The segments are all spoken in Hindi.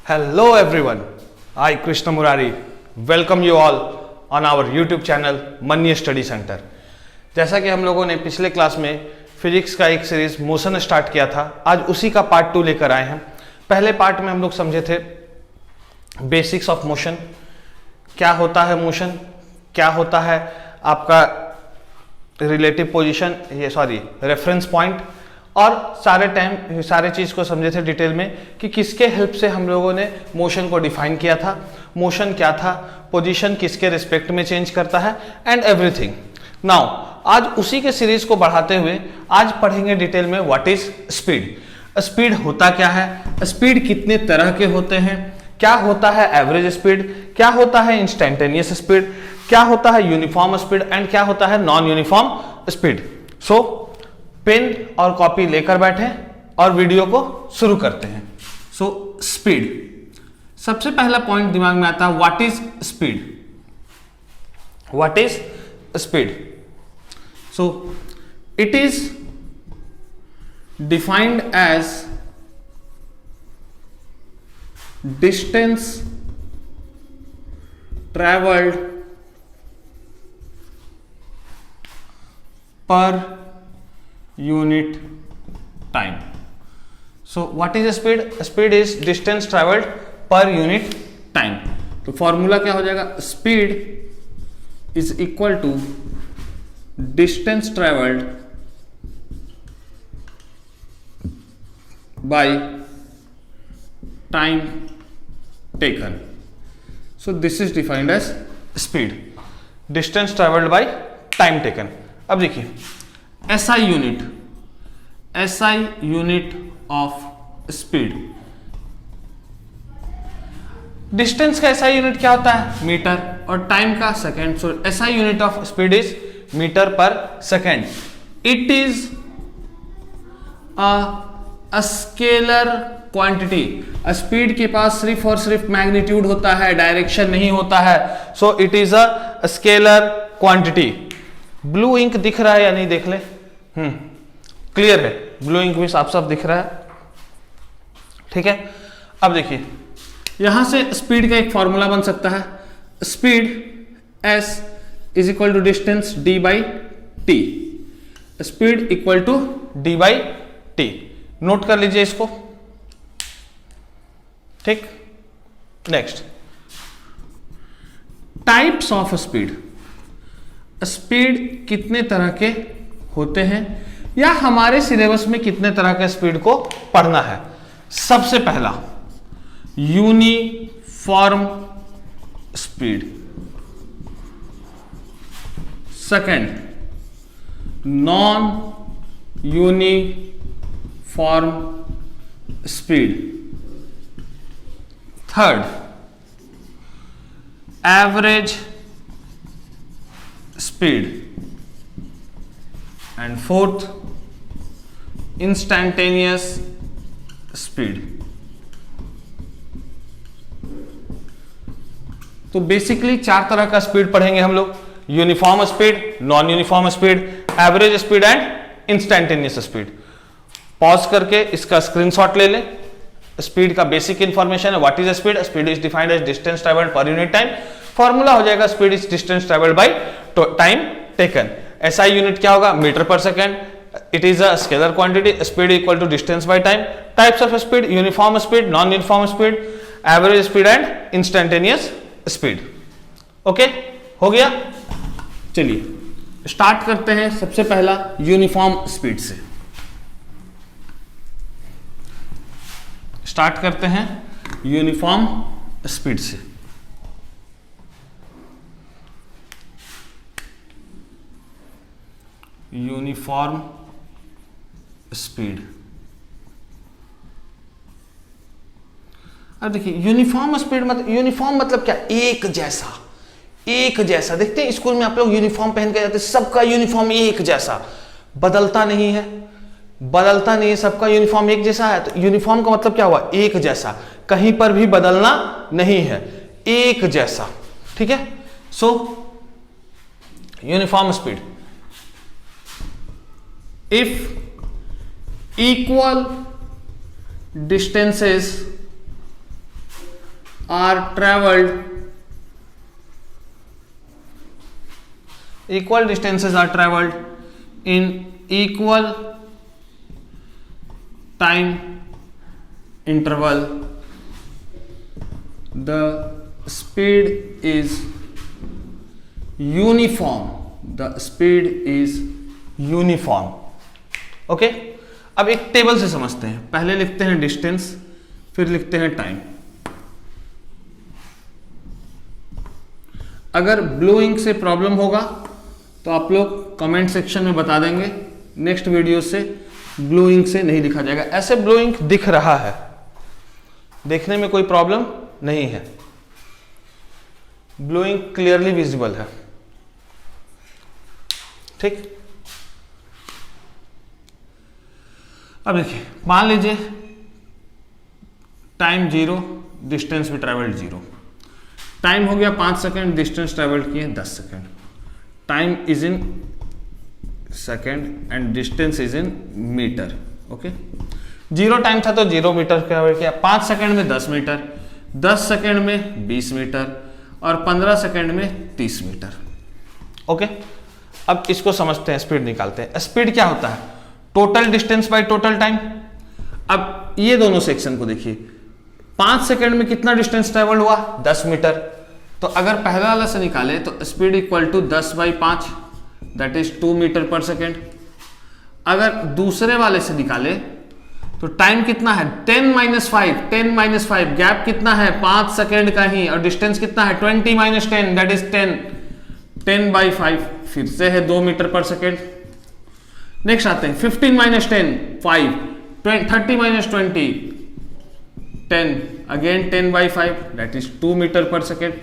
Hello everyone, I Krishna Murari welcome you all on our YouTube channel मन्नी स्टडी सेंटर। जैसा कि हम लोगों ने पिछले क्लास में फिजिक्स का एक सीरीज मोशन स्टार्ट किया था, आज उसी का पार्ट 2 लेकर आए हैं। पहले पार्ट में हम लोग समझे थे बेसिक्स ऑफ मोशन, क्या होता है मोशन, क्या होता है आपका रिलेटिव पोजीशन, रेफरेंस पॉइंट, और सारे चीज को समझे थे डिटेल में कि किसके हेल्प से हम लोगों ने मोशन को डिफाइन किया था, मोशन क्या था, पोजीशन किसके रिस्पेक्ट में चेंज करता है एंड एवरीथिंग। नाउ आज उसी के सीरीज को बढ़ाते हुए आज पढ़ेंगे डिटेल में व्हाट इज स्पीड। स्पीड होता क्या है, स्पीड कितने तरह के होते हैं, क्या होता है एवरेज स्पीड, क्या होता है इंस्टेंटेनियस स्पीड, क्या होता है यूनिफॉर्म स्पीड एंड क्या होता है नॉन यूनिफॉर्म स्पीड। सो पेन और कॉपी लेकर बैठे और वीडियो को शुरू करते हैं। सो स्पीड, सबसे पहला पॉइंट दिमाग में आता है what is speed. What is speed? So it is defined as distance travelled per unit time. So what is speed? Speed is distance traveled per unit time. तो फॉर्मूला क्या हो जाएगा? Speed is equal to distance traveled by time taken. So this is defined as speed. Distance traveled by time taken. अब देखिए SI unit of speed. Distance का SI यूनिट क्या होता है? मीटर, और टाइम का second. So SI unit of speed is metre per second. It is a scalar quantity. Speed के पास सिर्फ और सिर्फ मैग्नीट्यूड होता है, डायरेक्शन नहीं होता है। So it is a scalar quantity. Blue ink दिख रहा है या नहीं, देख ले। क्लियर है, ब्लू इंक भी साफ साफ दिख रहा है, ठीक है। अब देखिए यहां से स्पीड का एक फॉर्मूला बन सकता है। Speed s is equal to distance d by T. Speed equal to d by T. Note कर लीजिए इसको, ठीक। Next, types of speed. Speed कितने तरह के होते हैं या हमारे सिलेबस में कितने तरह के स्पीड को पढ़ना है। सबसे पहला uniform speed, second non uniform speed, third average speed, and fourth instantaneous speed. तो बेसिकली 4 तरह का स्पीड पढ़ेंगे हम लोग, uniform speed, non uniform speed, average speed and instantaneous speed. Pause करके इसका स्क्रीनशॉट ले लें। स्पीड का बेसिक इंफॉर्मेशन है, what is speed. Speed is defined as distance travelled per unit time. Formula हो जाएगा speed is distance travelled by time taken. SI unit क्या होगा? Metre per second. It is a scalar quantity. Speed equal to distance by time. Types of speed, uniform speed, non uniform speed, average speed and instantaneous speed. Okay, हो गया। चलिए स्टार्ट करते हैं सबसे पहला यूनिफॉर्म स्पीड से। स्टार्ट करते हैं यूनिफॉर्म स्पीड से। Uniform speed. अब देखिए यूनिफॉर्म स्पीड मतलब, यूनिफॉर्म मतलब क्या? एक जैसा। एक जैसा देखते हैं स्कूल में आप लोग यूनिफॉर्म पहन के जाते हैं, सबका यूनिफॉर्म एक जैसा, बदलता नहीं है, बदलता नहीं है, सबका यूनिफॉर्म एक जैसा है। तो यूनिफॉर्म का मतलब क्या हुआ? एक जैसा, कहीं पर भी बदलना नहीं है, एक जैसा, ठीक है। सो uniform speed, if equal distances are travelled, equal distances are traveled in equal time interval, the speed is uniform, the speed is uniform. Okay, अब एक टेबल से समझते हैं. पहले लिखते हैं डिस्टेंस, फिर लिखते हैं टाइम. अगर ब्लू इंक से प्रॉब्लम होगा तो आप लोग कमेंट सेक्शन में बता देंगे. नेक्स्ट वीडियो से ब्लू इंक से नहीं लिखा जाएगा. ऐसे ब्लू इंक दिख रहा है, देखने में कोई प्रॉब्लम नहीं है. ब्लू इंक क्लियरली विजिबल है. ठीक, अब देखिए, मान लीजिए टाइम 0, डिस्टेंस भी ट्रेवल्ड 0. टाइम हो गया 5 सेकेंड, डिस्टेंस ट्रेवल्ड किए 10 second. Time is in second and distance is in metre. Okay, 0 time था तो 0 मीटर ट्रेवल किया. 5 सेकेंड में 10 मीटर, 10 सेकेंड में 20 मीटर और 15 सेकेंड में 30 मीटर. ओके, अब इसको समझते हैं, स्पीड निकालते हैं. स्पीड क्या होता है? Total distance by total time. अब ये दोनों सेक्शन को देखिए. 5 सेकेंड में कितना डिस्टेंस ट्रेवल हुआ? 10 मीटर. तो अगर पहला वाला से निकाले तो speed equal to 10/5, that is 2 metre per second. अगर दूसरे वाले से निकाले तो टाइम कितना है? 10-5, गैप कितना है? 5 सेकेंड का ही. और डिस्टेंस कितना है? 20-10, दैट इज 10/5, फिर से है 2 मीटर पर सेकेंड. नेक्स्ट आते हैं 15-10, 5, 30-20, 10, again 10/5, that is 2 metre per second.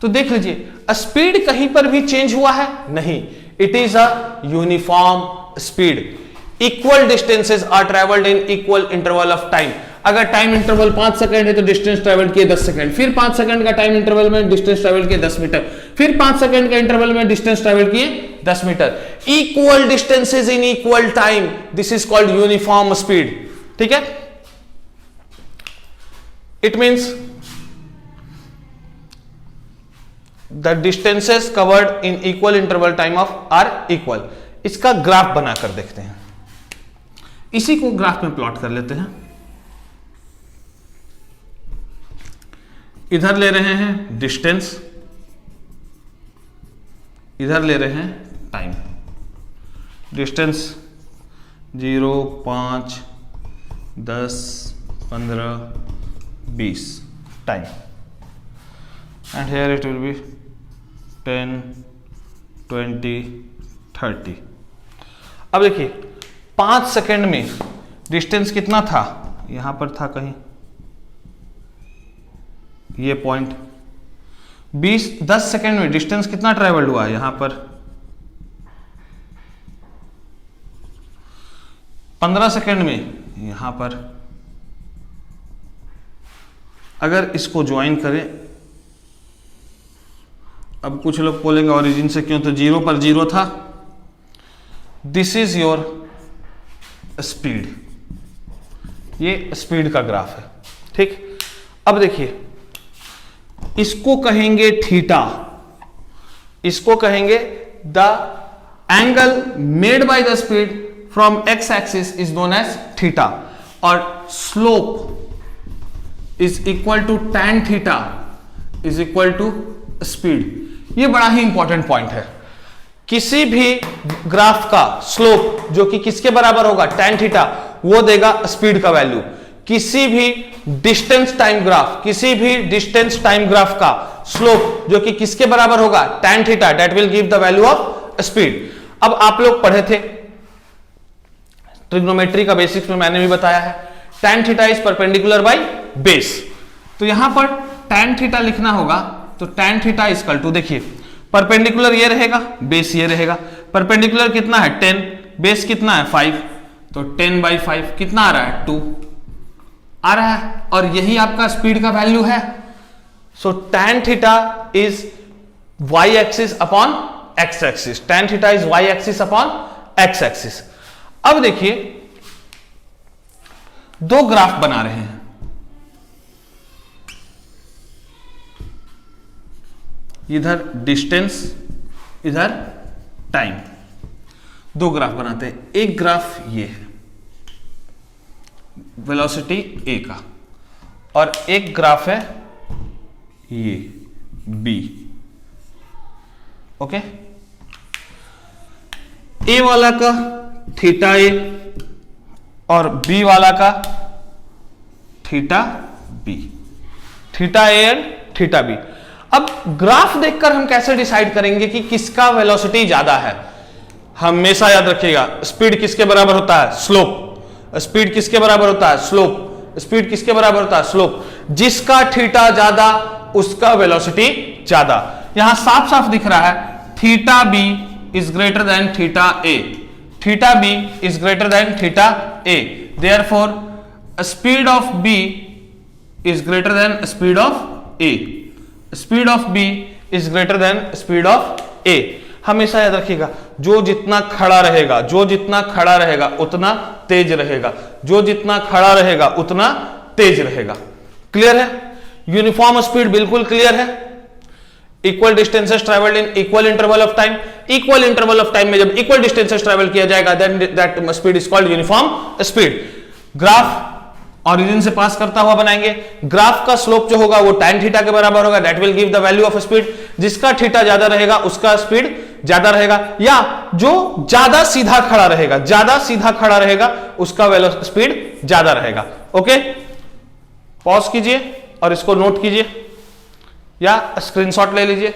तो देख लीजिए, स्पीड कहीं पर भी चेंज हुआ है? नहीं. It is a uniform speed. Equal distances are travelled in equal interval of time. अगर टाइम इंटरवल 5 सेकंड है तो डिस्टेंस ट्रेवल किए 10 सेकंड. फिर 5 सेकंड का टाइम इंटरवल में डिस्टेंस ट्रेवल किए 10 मीटर. फिर 5 सेकंड का इंटरवल में डिस्टेंस ट्रेवल किए 10 metre. Equal distances in equal time, this is called uniform speed. ठीक है, it means the distances covered in equal interval time of are equal. इसका ग्राफ बनाकर देखते हैं. इसी को ग्राफ में प्लॉट कर लेते हैं. इधर ले रहे हैं डिस्टेंस, इधर ले रहे हैं time. Distance 0, 5, 10, 15, 20 time. And here it will be 10, 20, 30. अब देखिए 5 सेकेंड में डिस्टेंस कितना था? यहां पर था कहीं ये पॉइंट. 10 सेकेंड में डिस्टेंस कितना ट्रेवल्ड हुआ? यहां पर 15 सेकेंड में यहां पर. अगर इसको ज्वाइन करें, अब कुछ लोग बोलेंगे ओरिजिन से क्यों, तो 0 पर 0 था. This is your speed. ये स्पीड का ग्राफ है. ठीक, अब देखिए, इसको कहेंगे थीटा, इसको कहेंगे the angle made by the speed from x axis is known as theta. और slope is equal to tan theta is equal to speed. ये बड़ा ही इंपॉर्टेंट पॉइंट है. किसी भी ग्राफ का स्लोप जो कि किसके बराबर होगा? tan थीटा, वो देगा स्पीड का वैल्यू. किसी भी डिस्टेंस टाइम ग्राफ, किसी भी डिस्टेंस टाइम ग्राफ का स्लोप जो कि किसके बराबर होगा? tan theta, that will give the value of speed. अब आप लोग पढ़े थे ट्रिग्नोमेट्री का बेसिक्स में, मैंने भी बताया है tan theta is perpendicular by base. तो यहां पर tan थीटा लिखना होगा तो tan थीटा इक्वल टू, देखिए परपेंडिकुलर ये रहेगा, बेस ये रहेगा. परपेंडिकुलर कितना है? 10, बेस कितना है? 5, तो 10/5 कितना आ रहा है? 2 आ रहा है. और यही आपका स्पीड का वैल्यू है. सो tan theta is y axis upon x axis. tan theta is y axis upon x axis. अब देखिए, दो ग्राफ बना रहे हैं. इधर डिस्टेंस, इधर टाइम, दो ग्राफ बनाते हैं। एक ग्राफ ये है वेलोसिटी ए का, और एक ग्राफ है ये बी। ओके, ए वाला का थीटा ए और बी वाला का theta B, theta A and theta B. अब ग्राफ देखकर हम कैसे डिसाइड करेंगे कि किसका वेलोसिटी ज्यादा है? हमेशा याद रखिएगा, स्पीड किसके बराबर होता है? स्लोप। स्पीड किसके बराबर होता है? स्लोप। स्पीड किसके बराबर होता है? स्लोप। जिसका थीटा ज्यादा उसका वेलोसिटी ज्यादा। यहां साफ साफ दिख रहा है theta B is greater than theta A, theta B is greater than theta A, therefore speed of B is greater than speed of A, speed of B is greater than speed of A. हमेशा याद रखिएगा, जो जितना खड़ा रहेगा, जो जितना खड़ा रहेगा उतना तेज रहेगा, जो जितना खड़ा रहेगा उतना तेज रहेगा। क्लियर है? यूनिफॉर्म स्पीड बिल्कुल क्लियर है। Equal distances travelled in equal interval of time, equal interval of time में जब इक्वल डिस्टेंसेस ट्रेवल किया जाएगा then that speed is called uniform speed. Graph origin से पास करता हुआ बनाएंगे। ग्राफ का स्लोप जो होगा वो tan थीटा के बराबर होगा, that will give the value of speed. जिसका थीटा ज्यादा रहेगा उसका स्पीड ज्यादा रहेगा, या जो ज्यादा सीधा खड़ा रहेगा, ज्यादा सीधा खड़ा रहेगा उसका स्पीड ज्यादा रहेगा। ओके, पॉज कीजिए और इसको नोट कीजिए या स्क्रीनशॉट ले लीजिए।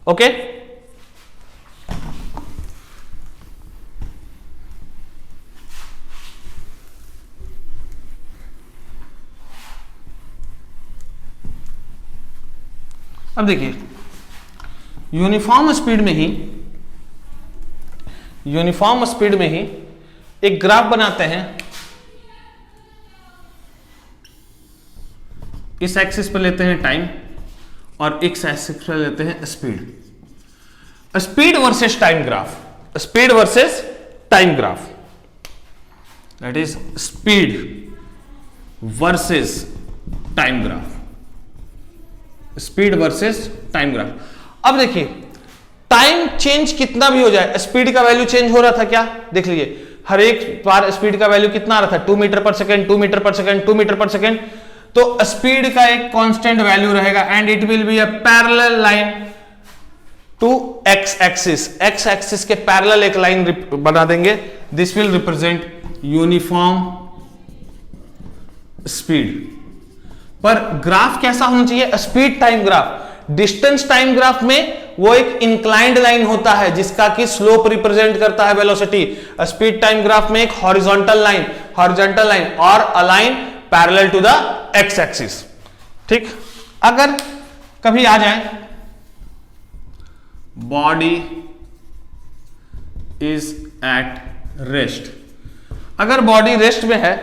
ओके, अब देखिए यूनिफॉर्म स्पीड में ही एक ग्राफ बनाते हैं। इस एक्सिस पर लेते हैं टाइम और इस एक्सिस पर लेते हैं speed. Speed versus time graph, speed versus time graph, that is speed versus time graph, speed versus time graph. अब देखिए टाइम चेंज कितना भी हो जाए, स्पीड का वैल्यू चेंज हो रहा था क्या? देख लीजिए, हर एक बार स्पीड का वैल्यू कितना आ रहा था? 2 metre per second, 2 metre per second, 2 metre per second. तो स्पीड का एक कांस्टेंट वैल्यू रहेगा and it will be a parallel line to X axis. X axis के पैरेलल एक लाइन बना देंगे, this will represent uniform speed. पर ग्राफ कैसा होना चाहिए? Speed time graph. Distance time graph में वो एक इंक्लाइंड लाइन होता है जिसका कि स्लोप रिप्रेजेंट करता है वेलोसिटी। स्पीड टाइम ग्राफ में एक हॉरिजॉन्टल लाइन और a line parallel to the X axis. ठीक, अगर कभी आ जाए बॉडी इज एट रेस्ट, अगर बॉडी रेस्ट में है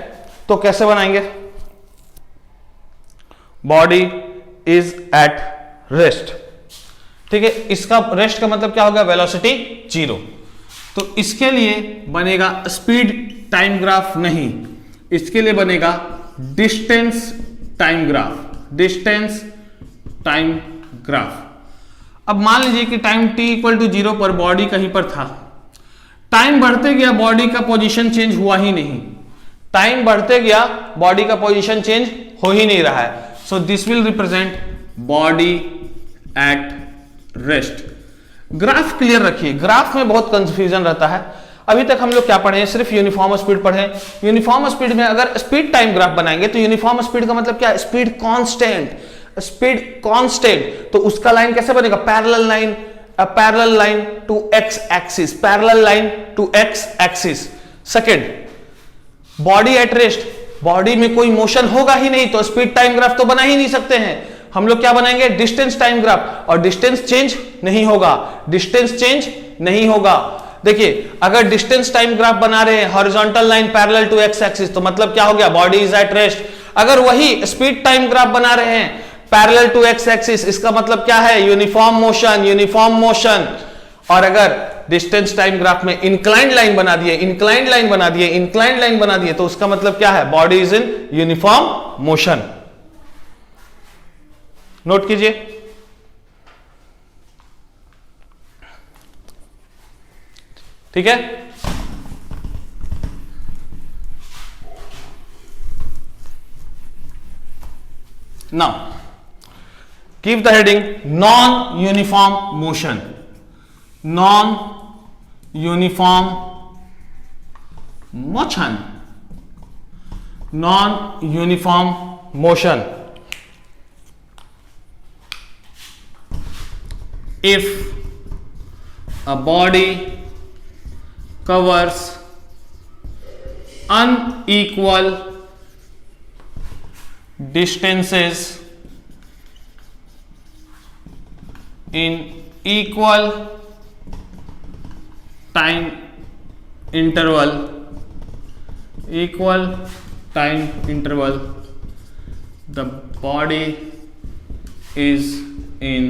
तो कैसे बनाएंगे? बॉडी इज एट रेस्ट, ठीक है। इसका रेस्ट का मतलब क्या होगा? वेलोसिटी 0। तो इसके लिए बनेगा स्पीड टाइम ग्राफ नहीं, इसके लिए बनेगा distance time graph, distance time graph. अब मान लीजिए कि टाइम t इक्वल टू 0 पर बॉडी कहीं पर था, टाइम बढ़ते गया बॉडी का पोजीशन चेंज हुआ ही नहीं, टाइम बढ़ते गया बॉडी का पोजीशन चेंज हो ही नहीं रहा है। So this will represent body at rest. Graph clear रखिए, ग्राफ में बहुत कंफ्यूजन रहता है। अभी तक हम लोग क्या पढ़े हैं? सिर्फ यूनिफॉर्म स्पीड पढ़े। यूनिफॉर्म स्पीड में अगर स्पीड टाइम ग्राफ बनाएंगे तो यूनिफॉर्म स्पीड का मतलब क्या है? Speed constant, speed constant. तो उसका लाइन कैसे बनेगा? Parallel line, parallel line to X axis, parallel line to X axis. Second, body at rest, body में कोई मोशन होगा ही नहीं तो स्पीड टाइम ग्राफ तो बना ही नहीं सकते हैं। हम लोग क्या बनाएंगे? डिस्टेंस टाइम ग्राफ, और डिस्टेंस चेंज नहीं होगा, डिस्टेंस चेंज नहीं होगा। देखिए अगर डिस्टेंस टाइम ग्राफ बना रहे हैं horizontal line parallel to X axis, तो मतलब क्या हो गया? Body is at rest. अगर वही स्पीड टाइम ग्राफ बना रहे हैं पैरेलल टू एक्स एक्सिस, इसका मतलब क्या है? Uniform motion, uniform motion. और अगर डिस्टेंस टाइम ग्राफ में इंक्लाइंड लाइन बना दिए, इंक्लाइंड लाइन बना दिए, इंक्लाइंड लाइन बना दिए, तो उसका मतलब क्या है? Body is in uniform motion. Note कीजिए। ठीक है, now keep the heading non uniform motion. Non uniform motion, non uniform motion. If a body covers unequal distances in equal time interval, the body is in,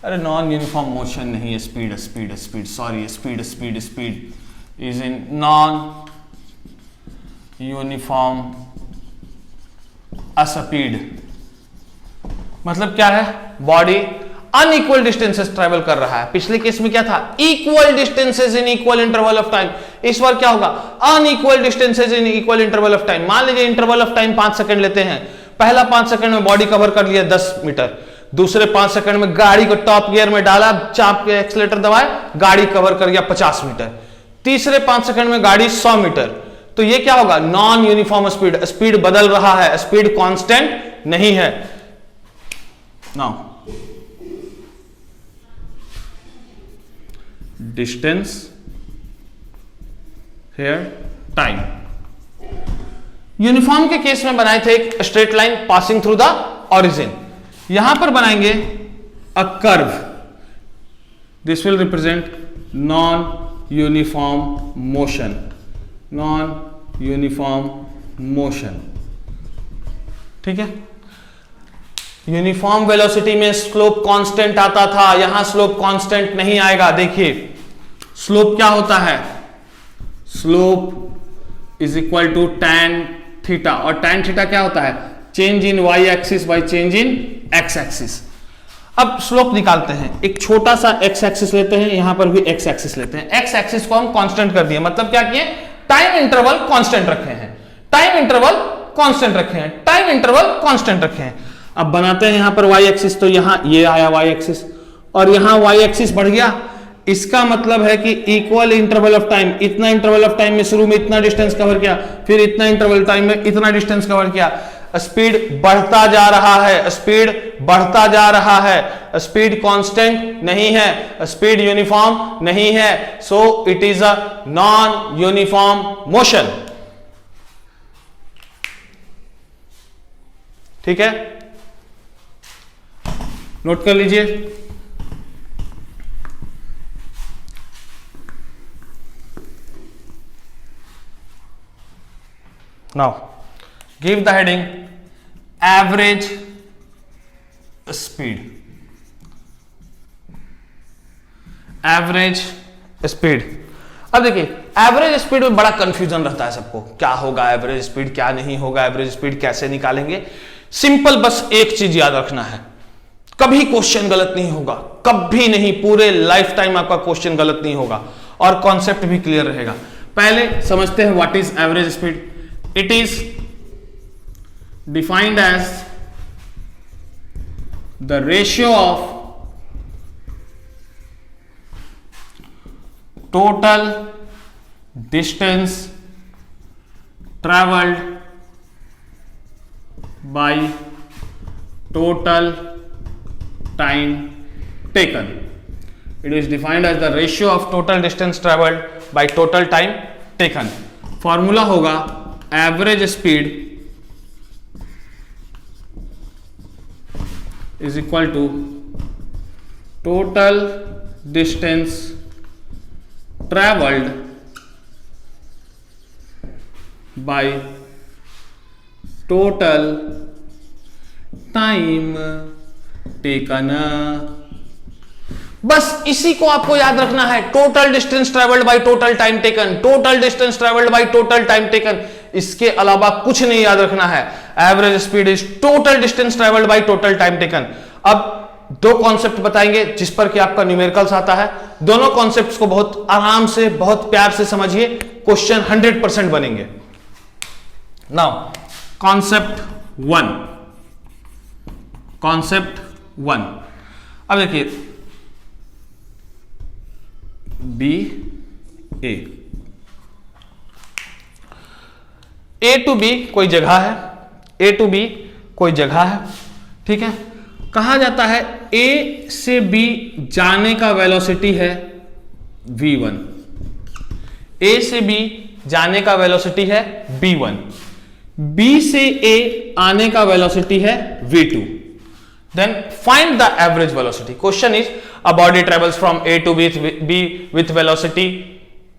अरे नॉन यूनिफॉर्म मोशन नहीं है, speed sorry, speed is in non uniform speed. मतलब क्या है, बॉडी अनइक्वल डिस्टेंसेस ट्रेवल कर रहा है। पिछले केस में क्या था, equal distances in equal interval of time. इस बार क्या होगा, unequal distances in equal interval of time. मान लीजिए इंटरवल ऑफ टाइम 5 सेकंड लेते हैं। पहला 5 सेकंड में बॉडी कवर कर लिया 10 मीटर, दूसरे 5 सेकंड में गाड़ी को टॉप गियर में डाला, चाप के एक्सीलरेटर दबाए, गाड़ी कवर कर गया 50 मीटर, तीसरे 5 सेकंड में गाड़ी 100 मीटर। तो ये क्या होगा, नॉन यूनिफॉर्म स्पीड, स्पीड बदल रहा है, स्पीड कांस्टेंट नहीं है। Now distance here time. Uniform के केस में बनाए थे एक straight line passing through the origin, यहां पर बनाएंगे a curve. This will represent non uniform motion, non uniform motion. ठीक है, यूनिफॉर्म वेलोसिटी में स्लोप कांस्टेंट आता था, यहां स्लोप कांस्टेंट नहीं आएगा। देखिए स्लोप क्या होता है, slope is equal to tan theta, और tan थीटा क्या होता है, change in y axis by change in x axis. अब स्लोप निकालते हैं, एक छोटा सा x एक्सिस लेते हैं, यहां पर भी x एक्सिस लेते हैं। x एक्सिस को हम कांस्टेंट कर दिए, मतलब क्या किए, टाइम इंटरवल कांस्टेंट रखे हैं, टाइम इंटरवल कांस्टेंट रखे हैं, टाइम इंटरवल कांस्टेंट रखे हैं। अब बनाते हैं यहां पर y एक्सिस, तो यहां ये आया y एक्सिस, और यहां y एक्सिस बढ़ गया। इसका मतलब है कि इक्वल इंटरवल ऑफ टाइम, इतना इंटरवल ऑफ टाइम में शुरू में इतना डिस्टेंस कवर किया, फिर इतना इंटरवल टाइम में इतना डिस्टेंस कवर किया। स्पीड बढ़ता जा रहा है, स्पीड बढ़ता जा रहा है, स्पीड कांस्टेंट नहीं है, स्पीड यूनिफॉर्म नहीं है, so it is a non uniform motion. ठीक है, नोट कर लीजिए। Now give the heading average speed, average speed। अब देखिए एवरेज स्पीड में बड़ा कंफ्यूजन रहता है सबको, क्या होगा एवरेज स्पीड, क्या नहीं होगा एवरेज स्पीड, कैसे निकालेंगे। सिंपल बस एक चीज याद रखना है, कभी क्वेश्चन गलत नहीं होगा, कभी नहीं, पूरे लाइफ टाइम आपका क्वेश्चन गलत नहीं होगा, और कॉन्सेप्ट भी क्लियर रहेगा। पहले समझते हैं what is average speed. It is defined as the ratio of total distance traveled by total time taken. It is defined as the ratio of total distance traveled by total time taken. Formula होगा average speed is equal to total distance travelled by total time taken. बस इसी को आपको याद रखना है, total distance travelled by total time taken, total distance travelled by total time taken. इसके अलावा कुछ नहीं याद रखना है। Average speed is total distance travelled by total time taken. अब दो कॉन्सेप्ट बताएंगे जिस पर कि आपका न्यूमेरिकल्स आता है। दोनों कॉन्सेप्ट्स को बहुत आराम से, बहुत प्यार से समझिए, क्वेश्चन 100% बनेंगे। नाउ कॉन्सेप्ट वन, अब देखिए बी ए टू बी कोई जगह है, ए टू बी कोई जगह है, ठीक है। कहा जाता है ए से बी जाने का वेलोसिटी है v1, ए से बी जाने का वेलोसिटी है v1, बी से ए आने का वेलोसिटी है v2। Then find the average velocity. Question is a body travels from A to B with velocity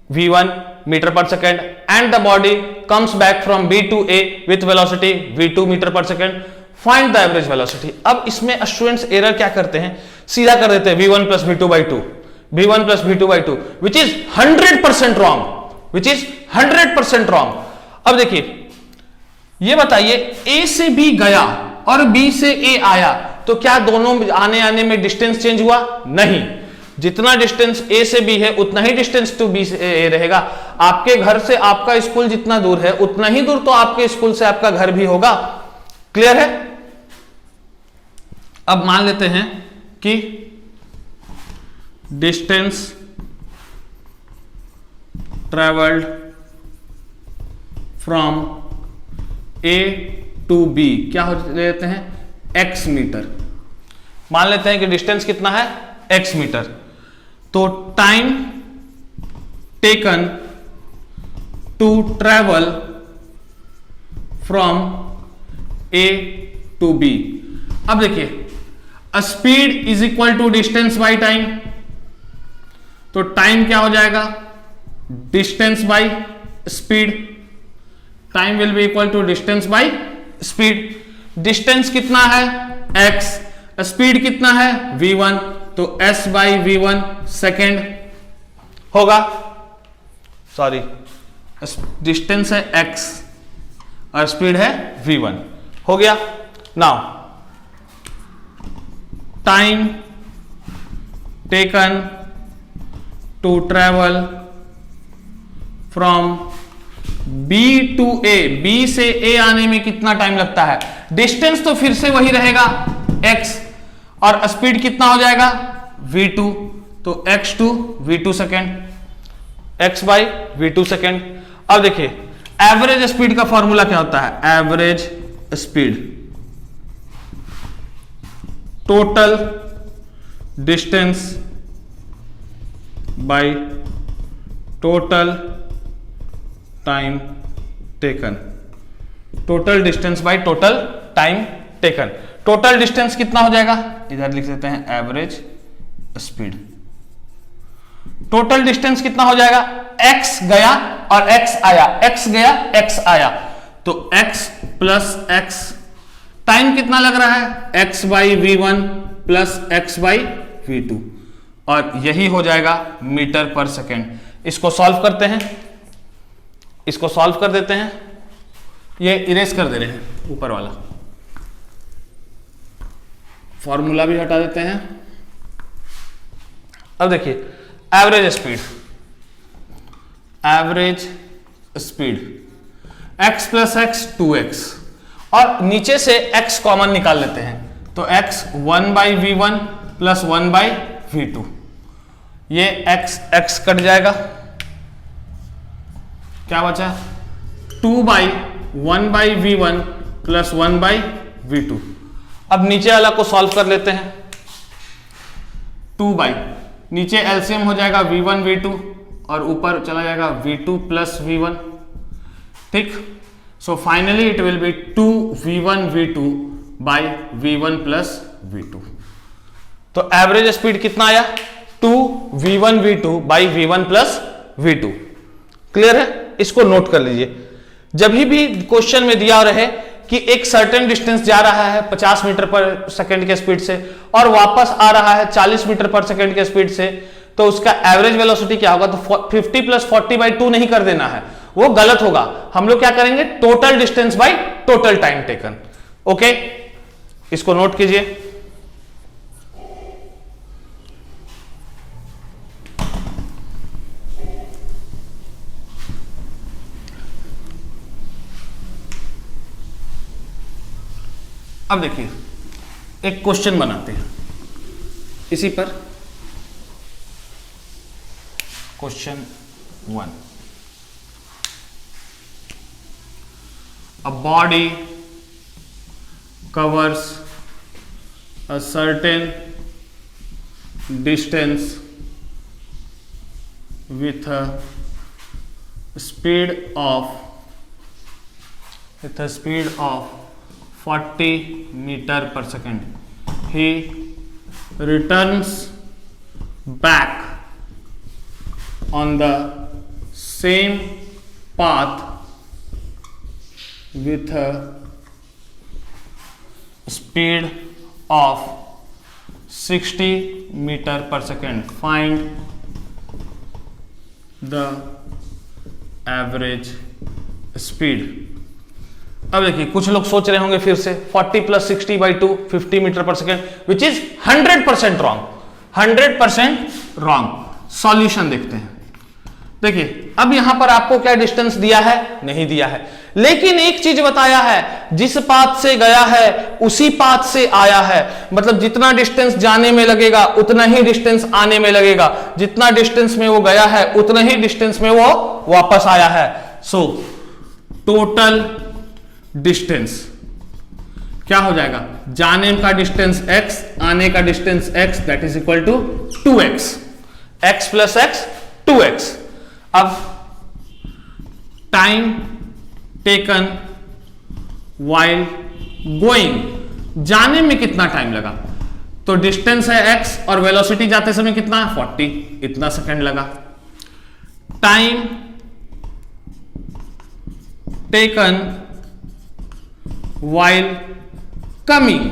v1 metre per second and the body comes back from b to a with velocity v2 metre per second. Find the average velocity. अब इसमें स्टूडेंट्स एरर क्या करते हैं, सीधा कर देते हैं v1 plus v2 by two, v1 plus v2 by two, which is 100% wrong, which is 100% wrong. अब देखिए ये बताइए a से b गया और b से a आया, तो क्या दोनों आने में डिस्टेंस चेंज हुआ? नहीं। जितना डिस्टेंस a से b है उतना ही डिस्टेंस टू b से a रहेगा। आपके घर से आपका स्कूल जितना दूर है उतना ही दूर तो आपके स्कूल से आपका घर भी होगा। क्लियर है? अब मान लेते हैं कि distance travelled from A to B क्या हो लेते हैं, x मीटर। मान लेते हैं कि डिस्टेंस कितना है, x मीटर। तो time taken to travel from A to B. अब देखिए speed is equal to distance by time, तो टाइम क्या हो जाएगा, distance by speed. Time will be equal to distance by speed. Distance कितना है x, स्पीड कितना है v1, तो s बाई v1 सेकेंड होगा। सॉरी, डिस्टेंस है x और स्पीड है v1, हो गया। Now time taken to travel from B to A, B से A आने में कितना टाइम लगता है, डिस्टेंस तो फिर से वही रहेगा x और स्पीड कितना हो जाएगा v2, तो x to v2 second, x by v2 second. अब देखिए एवरेज स्पीड का फॉर्मूला क्या होता है, average speed total distance by total time taken. Total distance by total time taken. Total distance कितना हो जाएगा, इधर लिख देते हैं एवरेज स्पीड। टोटल डिस्टेंस कितना हो जाएगा, x गया और x आया, x गया x आया, तो x प्लस x। टाइम कितना लग रहा है, x by v1 plus x by v2, और यही हो जाएगा मीटर पर सेकेंड। इसको सॉल्व करते हैं, इसको सॉल्व कर देते हैं, ये इरेज कर दे रहे हैं ऊपर वाला फॉर्मूला भी हटा देते हैं। अब देखिए average speed x plus x 2x, और नीचे से x कॉमन निकाल लेते हैं, तो x 1 by v1 plus 1 by v2, ये x कट जाएगा, क्या बचा 2 by 1 by v1 plus 1 by v2। अब नीचे वाला को सॉल्व कर लेते हैं, 2 बाई नीचे एलसीएम हो जाएगा v1 v2 और ऊपर चला जाएगा v2 प्लस v1, ठीक। So finally it will B 2 v1 v2 by v1 plus v2। तो एवरेज स्पीड कितना आया, 2 v1 v2 by v1 plus v2। Clear है? इसको नोट कर लीजिए। जब भी क्वेश्चन में दिया रहे कि एक सर्टेन डिस्टेंस जा रहा है 50 मीटर पर सेकंड के स्पीड से और वापस आ रहा है 40 मीटर पर सेकंड के स्पीड से, तो उसका एवरेज वेलोसिटी क्या होगा, तो 50 प्लस 40 बाई 2 नहीं कर देना है, वो गलत होगा। हम लोग क्या करेंगे, total distance by total time taken. Okay, इसको नोट कीजिए। अब देखिए एक क्वेश्चन बनाते हैं इसी पर। Question 1, a body covers a certain distance with a speed of 40 meter per second. He returns back on the same path with a speed of 60 meter per second. Find the average speed. अब देखिए कुछ लोग सोच रहे होंगे फिर से 40 + 60/2 50 metre per second, which is 100% wrong, 100% wrong. Solution देखते हैं। देखिए अब यहां पर आपको क्या डिस्टेंस दिया है, नहीं दिया है, लेकिन एक चीज बताया है, जिस पाथ से गया है उसी पाथ से आया है। मतलब जितना डिस्टेंस जाने में लगेगा उतना ही डिस्टेंस आने में लगेगा, जितना डिस्टेंस में वो गया है उतना ही डिस्टेंस में वो वापस आया है। सो टोटल डिस्टेंस क्या हो जाएगा, जाने का डिस्टेंस x, आने का distance x, that is equal to 2x, x + x 2x। अब टाइम टेकन व्हाइल गोइंग, जाने में कितना टाइम लगा, तो डिस्टेंस है x और वेलोसिटी जाते समय कितना 40, इतना सेकंड लगा। टाइम टेकन व्हाइल कमिंग,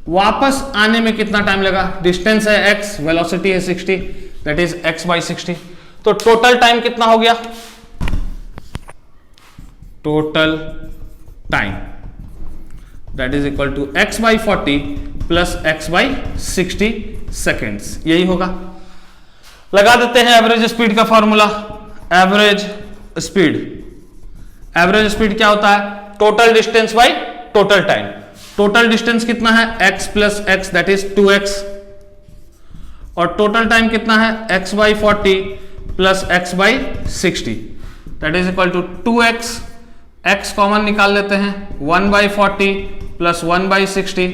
वापस आने में कितना टाइम लगा, डिस्टेंस है x, वेलोसिटी है 60, दैट इज x/60। तो टोटल टाइम कितना हो गया, total time that is equal to x/40 + x/60 seconds, यही होगा। लगा देते हैं एवरेज स्पीड का फॉर्मूला। एवरेज स्पीड क्या होता है, total distance by total time. Total distance कितना है, x + x that is 2x, और टोटल टाइम कितना है, x/40 + x/60 that is equal to 2x। x common निकाल लेते हैं, 1/40 + 1/60,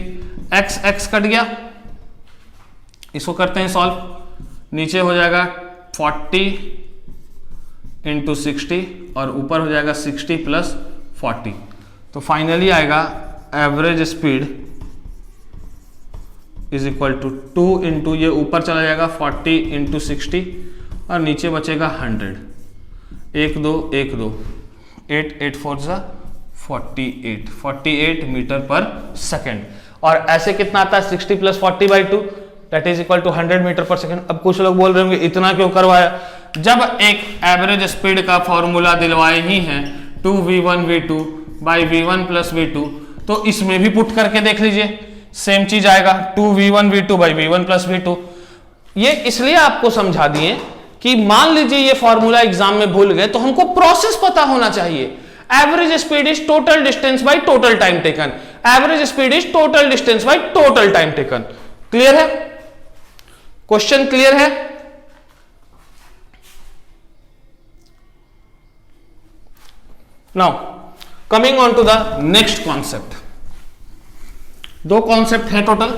x कट गया, इसको करते हैं सॉल्व। नीचे हो जाएगा 40 × 60 और ऊपर हो जाएगा 60 + 40, तो फाइनली आएगा average speed is equal to 2 × ये ऊपर चला जाएगा 40 × 60 और नीचे बचेगा 100, 1 2 1 2 8 8 4 48 मीटर पर सेकेंड। और ऐसे कितना आता है, 60 + 40/2 that is equal to 100 metre per second. अब कुछ लोग बोल रहे होंगे इतना क्यों करवाया, जब एक एवरेज स्पीड का फॉर्मूला दिलवाए ही हैं 2v1v2 / v1 + v2, तो इसमें भी पुट करके देख लीजिए, सेम चीज आएगा 2v1v2 / v1 + v2। ये इसलिए आपको समझा दिए कि मान लीजिए ये फॉर्मूला एग्जाम में भूल गए तो हमको प्रोसेस पता होना चाहिए। Average speed is total distance by total time taken, average speed is total distance by total time taken. Clear है, क्वेश्चन क्लियर है। Now coming on to the next concept. 2 concept है टोटल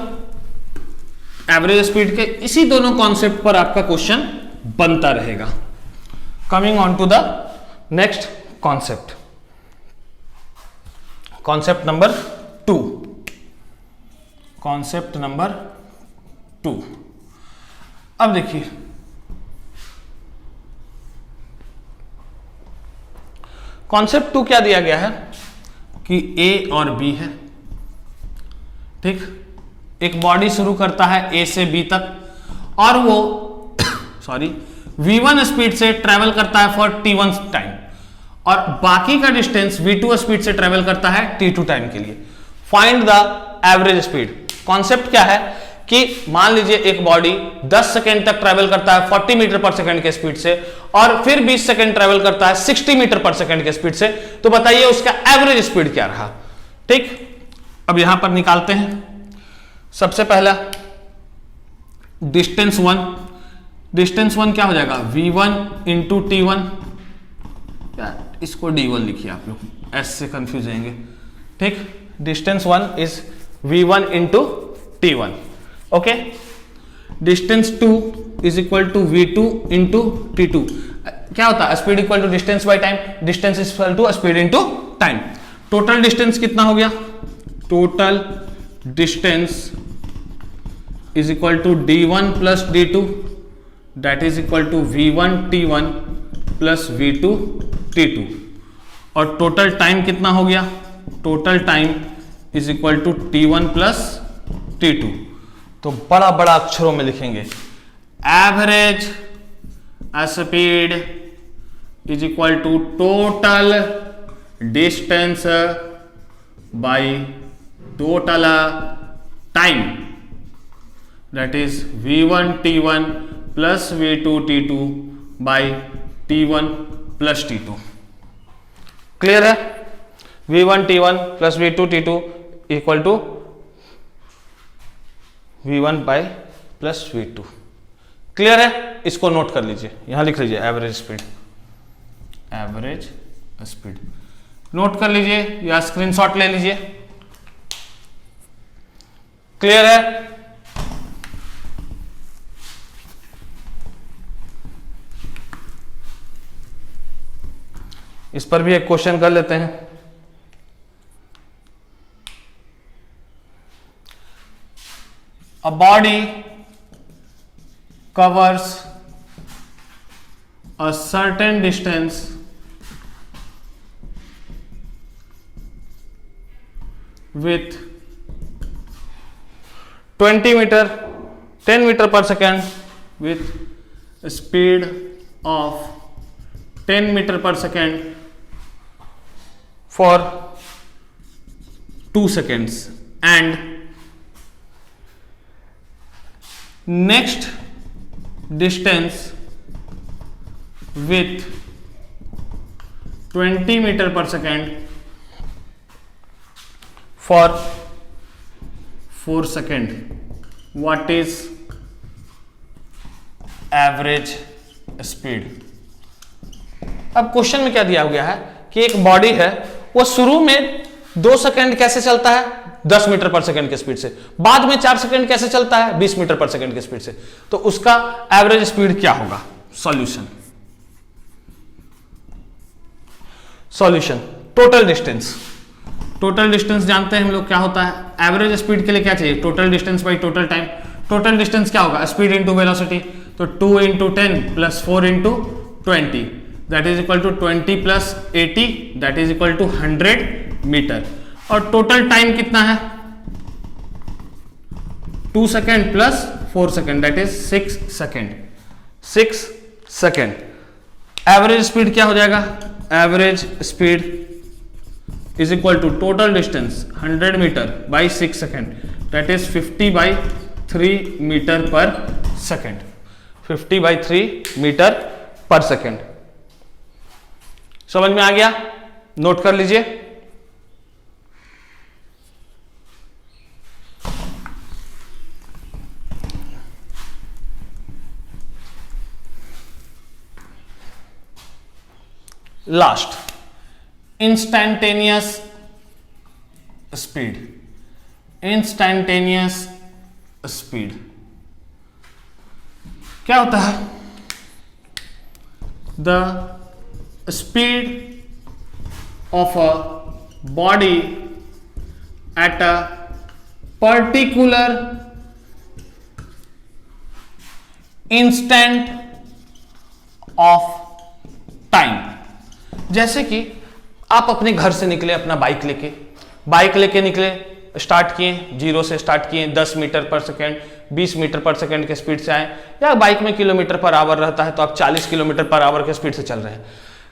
एवरेज स्पीड के, इसी दोनों कॉन्सेप्ट पर आपका क्वेश्चन बनता रहेगा। Coming on to the next concept, concept number 2। Concept number 2, अब देखिए कॉन्सेप्ट 2 क्या दिया गया है कि A और B है, ठीक। एक बॉडी शुरू करता है A से B तक और वो v1 स्पीड से ट्रेवल करता है फॉर t1 टाइम, और बाकी का डिस्टेंस v2 स्पीड से ट्रेवल करता है t2 टाइम के लिए। Find the average speed. Concept क्या है कि मान लीजिए एक बॉडी 10 सेकेंड तक ट्रेवल करता है 40 मीटर पर सेकेंड के स्पीड से और फिर 20 सेकेंड ट्रेवल करता है 60 मीटर पर सेकेंड के स्पीड से, तो बताइए उसका एवरेज स्पीड क्या रहा। ठीक, अब यहां पर निकालते हैं। सबसे पहला डिस्टेंस वन क्या हो जाएगा, v1 इंटू T1, इसको D1 लिखिए, आप लोग S से कंफ्यूज होंगे। ठीक, distance one is v1 into T1। Okay, distance 2 is equal to v2 into T2। क्या होता है, speed equal to distance by time, distance is equal to speed into time. Total distance कितना हो गया, total distance is equal to d1 plus d2 that is equal to v1 T1 plus v2 T2। और टोटल टाइम कितना हो गया, total time is equal to T1 plus T2। तो बड़ा बड़ा अक्षरों में लिखेंगे, average speed is equal to total distance by total time that is v1 T1 plus v2 T2 by T1 plus T2। Clear है, v1 T1 plus v2 T2 equal to v1 by plus v2। Clear है, इसको नोट कर लीजिए, यहां लिख लीजिए एवरेज स्पीड नोट कर लीजिए या स्क्रीनशॉट ले लीजिए। क्लियर है, इस पर भी एक क्वेश्चन कर लेते हैं। A body covers a certain distance with 20 meter 10 meter per second with a speed of 10 meter per second for 2 seconds and next distance with 20 meter per second for 4 seconds. What is average speed? अब क्वेश्चन में क्या दिया गया है कि एक बॉडी है, वो शुरू में 2 सेकंड कैसे चलता है 10 मीटर पर सेकंड के स्पीड से, बाद में 4 सेकंड कैसे चलता है 20 मीटर पर सेकंड के स्पीड से, तो उसका एवरेज स्पीड क्या होगा। सॉल्यूशन टोटल डिस्टेंस जानते हैं हम लोग क्या होता है, एवरेज स्पीड के लिए क्या चाहिए, total distance by total time. Total distance क्या होगा, स्पीड इंटू वेलोसिटी, तो 2 into 10 plus 4 into 20 that is equal to 20 plus 80 that is equal to 100 metre. और टोटल टाइम कितना है, 2 second plus 4 second that is 6 second. Average speed क्या हो जाएगा, average speed is equal to total distance 100 metre by 6 second that is 50/3 metre per second. 50/3 metre per second. समझ में आ गया, नोट कर लीजिए। Last, instantaneous speed. Instantaneous speed क्या होता है, the speed of a body at a particular instant of time. जैसे कि आप अपने घर से निकले अपना बाइक लेके निकले, स्टार्ट किए, 0 से स्टार्ट किए, 10 metre per second 20 metre per second के स्पीड से आए, या बाइक में किलोमीटर पर आवर रहता है तो आप 40 किलोमीटर पर आवर के स्पीड से चल रहे हैं।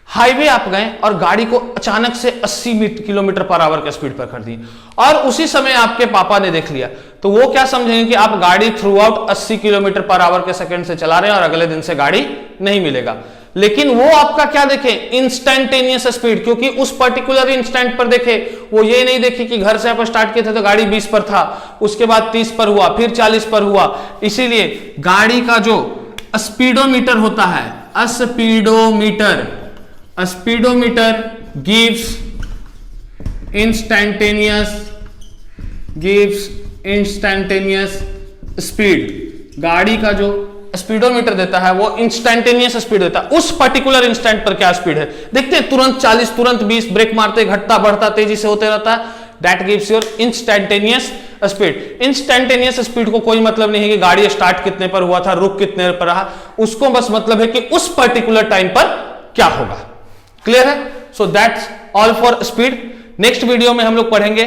हाईवे आप गए और गाड़ी को अचानक से 80 किलोमीटर पर आवर के स्पीड पर कर दी और उसी समय आपके पापा ने देख लिया, तो वो क्या समझेंगे कि आप गाड़ी through out 80 kilometre per hour के सेकंड से चला रहे हैं और अगले दिन से गाड़ी नहीं मिलेगा। लेकिन वो आपका क्या देखे, इंस्टैंटेनियस स्पीड, क्योंकि उस पर्टिकुलर इंस्टेंट पर देखे, वो ये नहीं देखे कि घर से आप स्टार्ट किए थे तो गाड़ी 20 पर था, उसके बाद 30 पर हुआ, फिर 40 पर हुआ। इसीलिए गाड़ी का जो स्पीडोमीटर होता है, स्पीडोमीटर गिव्स इंस्टैंटेनियस स्पीड। गाड़ी का जो स्पीडोमीटर देता है वो इंस्टैंटेनियस स्पीड देता है, उस पर्टिकुलर इंस्टेंट पर क्या स्पीड है। देखते हैं तुरंत 40, तुरंत 20, ब्रेक मारते घटता बढ़ता तेजी से होते रहता है। That gives your instantaneous speed. Instantaneous speed को कोई मतलब नहीं है कि गाड़ी स्टार्ट कितने पर हुआ था, रुक कितने पर रहा, उसको बस मतलब है कि उस पर्टिकुलर टाइम पर क्या होगा। क्लियर है? So that's all for speed. Next video में हम लोग पढ़ेंगे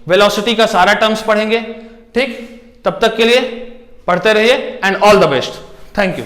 वेलोसिटी का सारा टर्म्स पढ़ेंगे। ठीक, तब तक के लिए पढ़ते रहिए and all the best. Thank you.